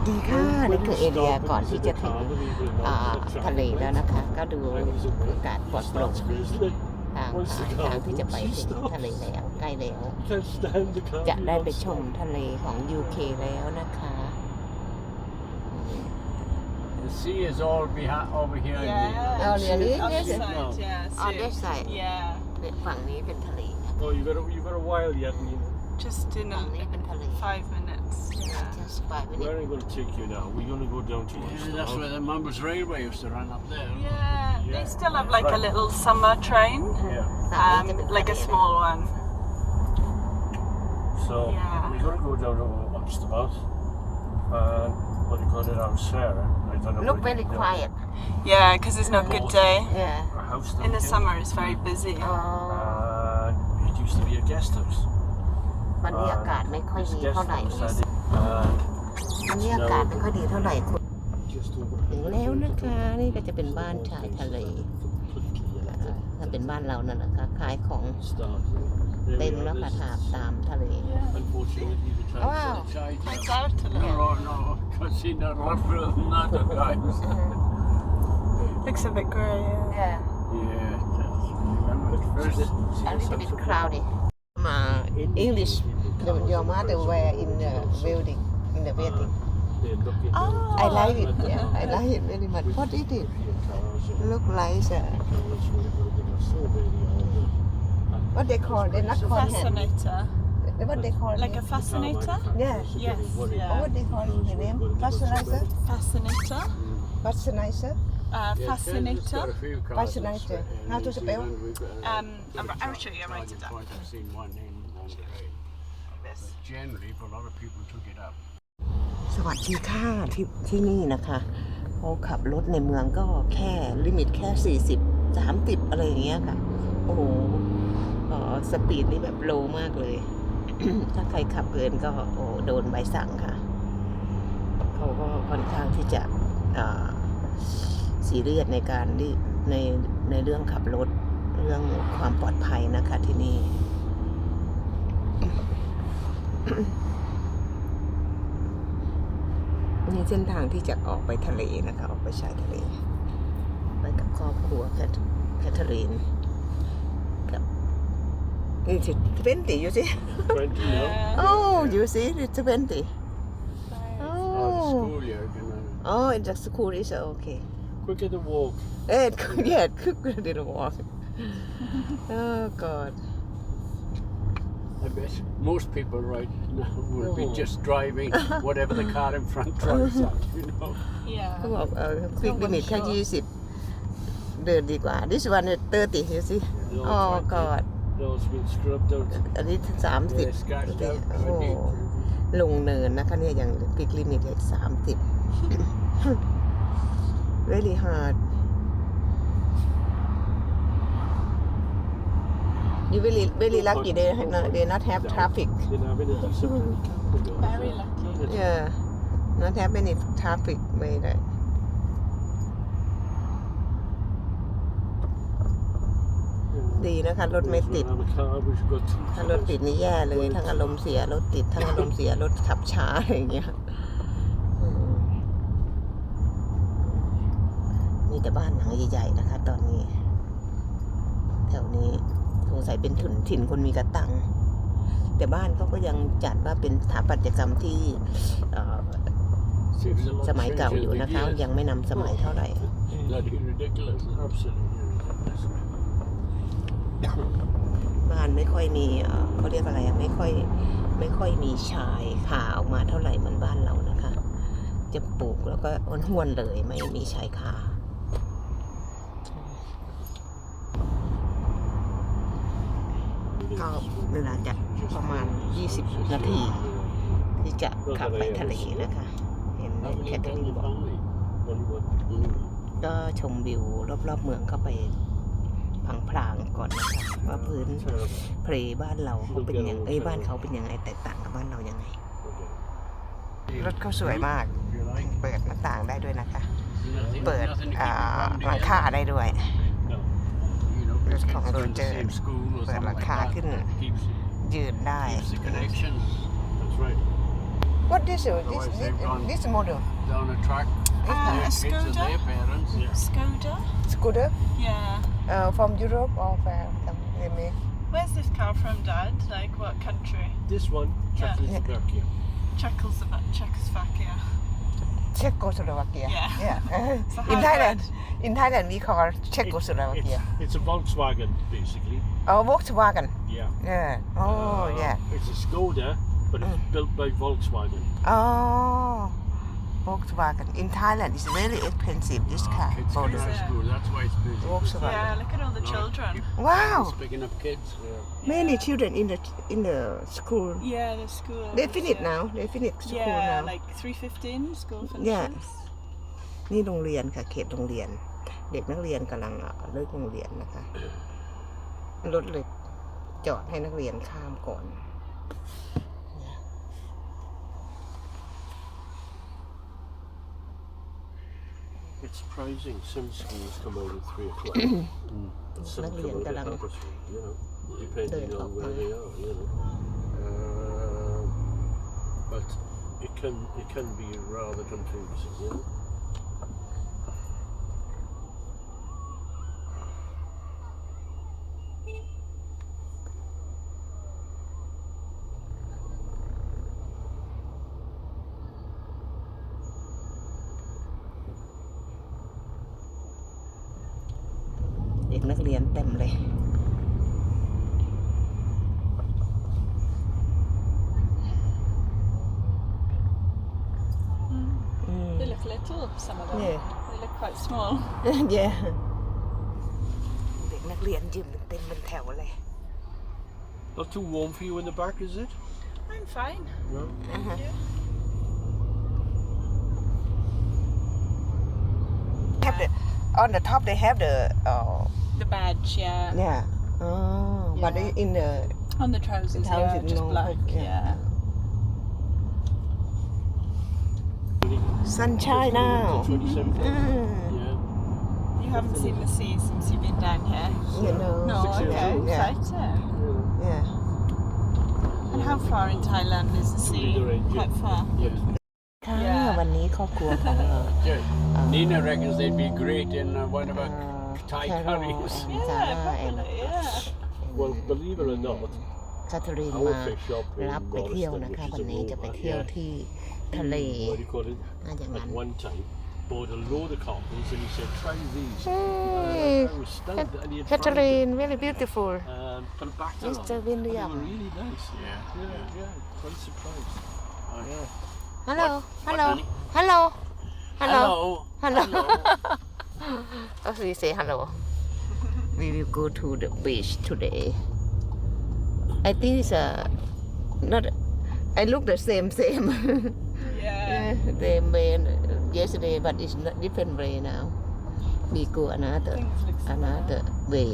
ดีค่ะนี่คือเอเรียก่อนที่จะถึงทะเลแล้วนะคะก็ดูอากาศปลอดโปร่งทางที่จะไปถึงทะเลแล้วใกล้แล้วจะได้ไปชมทะเลของ UK แล้วนะคะ The sea is all over here. Oh, really? On this Yes. side, yeah. On this side. Yeah. ฝั่งนี้เป็นทะเล Oh, you got a while yet, Nina. Just in ฝั่งนี้เป็นทะเล 5 minutes. Yeah. just 5 minutes Where are you going to take you now? We're going to go down to Yeah, that's where the Mumbles Railway used to run up there. Yeah. They Yeah. still have like a little summer train, Yeah. ฝั่งนี้จะเป็นทะเล like a small one. So Yeah. we're going to go down to Amsterdam. What do you call it? Our Sarah. I don't know. look what very you- quiet Yeah, because it's not a good day. yeah Our house down In the here. summer, it's very busy. It used to be a guest house. วันนี้อากาศไม่ค่อย It's ดี a guest เท่าไหร่ house, วันนี้อากาศไม่ค่อยดีเท่าไหร่คุณ just over ถึงแล้วนะคะนี่ก็จะเป็นบ้านชายทะเลถ้าเป็นบ้านเรานั่นแหละค่ะขายของ start. เต็มแล้วค่ะตามทะเล Unfortunately, the time. Wow. It's out a No, little. no, because seen a lot further than that at times. Looks a bit grey. Yeah. Yeah, remember at first. a little bit cloudy มา English your mother wear in the wedding They're looking. Oh. I like it yeah I like it very much what is it look like what they call they not call hand Fascinator. what they call Like a fascinator? yeah Yes. oh, Yeah. what they call the name fascinator Fascinator. fascinator Fascinator. Fascinator. How to spell? I'll show you. I write it down. I've seen one in Monterey. This. But generally, a lot of people took it up. สวัสดีค่ะที่นี่นะคะพอขับรถในเมืองก็แค่ลิมิตแค่40 30อะไรอย่างเงี้ยค่ะโอ้โหสปีดนี่แบบโลมากเลย ถ้าใครขับเกินก็โอ้โดนใบสั่งค่ะเขาก็ค่อนข้างที่จะซีเรียสในการในเรื่องขับรถเรื่องความปลอดภัยนะคะที่นี่ นี่เส้นทางที่จะออกไปทะเลนะคะออกไปชายทะเลไปกับครอบครัวแคทเธอรีนกับนี่จะ20 you see 20 now. oh you see it's 20 Oh, the school year, oh in the school is okay Quicker to walk. yeah quicker didn't walk oh god I bet most people right now will be just driving whatever the car in front drives at, you know. เขา Yeah. บอกquick limit แค่20เดินดีกว่า this one is 30 you see oh god No, it's been scrubbed out. อันนี้ Yeah, 30 scratched out. โอ้ลงเนินนะคะเนี่ยอย่างปิกลิมิตเลย30 very hard you very lucky they not have traffic Didn't have any discipline. Very lucky. yeah not have any traffic ไม่ได้ดีนะคะรถไม่ติด ถ้ารถติดนี่แย่เลยทั้งอารมณ์เสียรถติดทั้งอารมณ์เสียรถขับช้าอะไรอย่างเงี้ยมีแต่บ้านหลังใหญ่ๆนะคะตอนนี้แถวนี้สงสัยเป็นถิ่นคนมีกระตังแต่บ้านเขาก็ยังจัดว่าเป็นสถาปัตยกรรมที่สมัยเก่าอยู่นะคะยังไม่นำสมัยเท่าไหร่ Bloody ridiculous. Absolutely ridiculous. บ้านไม่ค่อยมีเขาเรียกอะไรไม่ค่อยมีชายขาออกมาเท่าไหร่เหมือนบ้านเรานะคะจะปลูกแล้วก็ห้วนๆเลยไม่มีชายขาก็เวลาจะประมาณ20 นาทีที่จะขับไปทะเลนะคะเห็นแคทเธอรีนบอกก็ชมวิวรอบๆเมืองเข้าไปพลางๆก่อนนะคะว่าพื้นเพลบ้านเราเขาเป็นยังไงบ้านเขาเป็นยังไงแตกต่างกับบ้านเรายังไงรถเขาสวยมากเปิดหน้าต่างได้ด้วยนะคะเปิดหลังคาได้ด้วยรถของโรเจอร์เปิดหลังคาขึ้นยืนได้ Keeps the connection. That's right. What this Otherwise they run this model down a track. Their kids and Skoda. their parents. Skoda? scooter Yeah. from Europe or where they make Where's this car from, Dad? Like what country? This one, Czechoslovakia. Czechoslovakia. Czechoslovakia. Yeah. It's a In hybrid. Thailand we call Czechoslovakia. It's a Volkswagen, basically. Oh, Volkswagen. Yeah. Yeah. Oh, yeah. It's a Skoda, but it's built by Volkswagen. Oh, Volkswagen. In Thailand, it's very expensive, this car. Kids model. go to school, that's why it's busy. Volkswagen. Yeah, look at all the children. Wow. It's picking up kids. Many children in the school. Yeah, the school. They finish now. They finish school Yeah, now. like 3:15 school Yeah. finishes. นี่โรงเรียนค่ะเขตโรงเรียน เด็กนักเรียนกำลังเลิกโรงเรียนนะคะ รถเลยจอดให้นักเรียนข้ามก่อน It's surprising. Some schools come out at 3 o'clock. And some come out at 3:30, you know, depending on where they are, you know. But it can be rather confusing, you know.เด็กนักเรียนเต็มเลย They look little, some of them. Yeah. They look quite small. yeah เด็กนักเรียนยืนเต็มเป็นแถวเลย Not too warm for you in the back, is it? I'm fine. No. have the on the top they have the The badge, yeah. yeah but Yeah. in the On the trousers, Trousers, yeah, just no, black, yeah. yeah. sunshine now 27. Yeah. You haven't seen the sea since you've been down here? you know No, 6 years okay, old. Yeah. exciting. yeah And how far in Thailand is the sea? Either end, yeah. Quite far. Yeah. ค่ะ Yeah. วันนี้ครอบครัวของเรา Nina reckons they'd be great in one of our Thai Carol curries. and Yeah, Sarah and probably, yeah. Well, believe it or not, คาทรีน our มา fish shop in รับไปเที่ยว Rolleston, นะคะ which วัน is a นี้จะไป rover, เที่ยว yeah, ที่ทะเล what do you call it? น่าอย่างนั้น At one time, bought a load of cockles and he said, try these. Hey, I was stunned and he had แคท tried รีน them. very beautiful Put it back Mr. on. They William were really nice. Yeah. Quite surprised. Yeah. hello What, hello honey? hello hello Hello. hello oh we say hello we will go to the beach today I think it's not I look the same Yeah. same way yesterday but it's not different way now we go another Things look similar. another way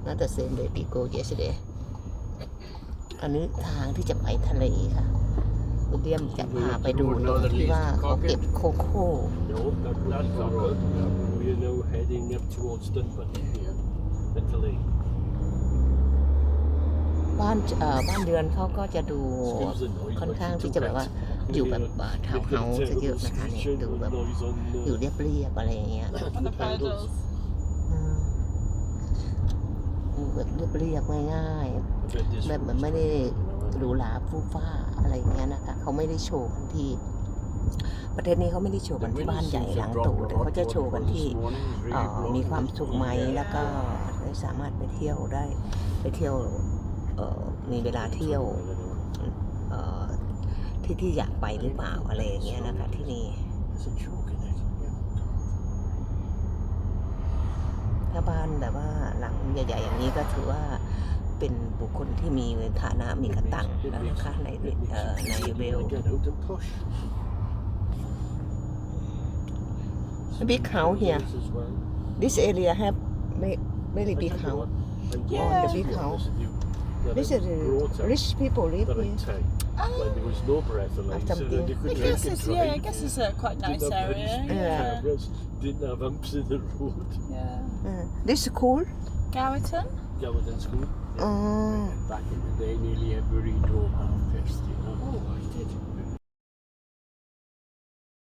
not the same way we go yesterday อันนี้ทางที่จะไปทะเลค่ะคุณเดียมจะพาไปดูตรงที่ว่าเขาเก็บโคโค่ No, that's not good. We are now heading up towards Dunban and Tully. บ้านเรือนเขาก็จะดูค่อนข้างที่จะแบบว่าอยู่แบบทาวน์เฮาส์จะเยอะนะคะเนี่ยดูแบบอยู่เรียบๆอะไรอย่างเงี้ย On the paddles. แบบเรียบๆง่ายๆแบบมันไม่ได้หรูหราฟู่ฟ้าอะไรอย่างเงี้ยนะคะเขาไม่ได้โชว์กันที่ประเทศนี้เขาไม่ได้โชว์กันที่บ้านใหญ่หลังโตแต่เขาจะโชว์กันที่มีความสุขไหมแล้วก็สามารถไปเที่ยวได้ไปเที่ยวมีเวลาเที่ยวที่อยากไปหรือเปล่าอะไรอย่างเงี้ยนะคะที่นี่ถ้าบ้านแบบว่าหลังใหญ่ๆอย่างนี้ก็ถือว่าเป็นบุคคลที่มีฐานะมีกระตังแล้วนะคะในเวลbig house here this area have very big house the big house this is rich people live here When there was no breathalyzer, Something. they could I drink guess and it's, drive. yeah, I guess it's a quite nice Didn't have area. speed Yeah. cameras, didn't have humps in the road. Yeah. this school Gowerton? Gowerton School. oh Back in the day, nearly every drove half past, you know. Oh, I did.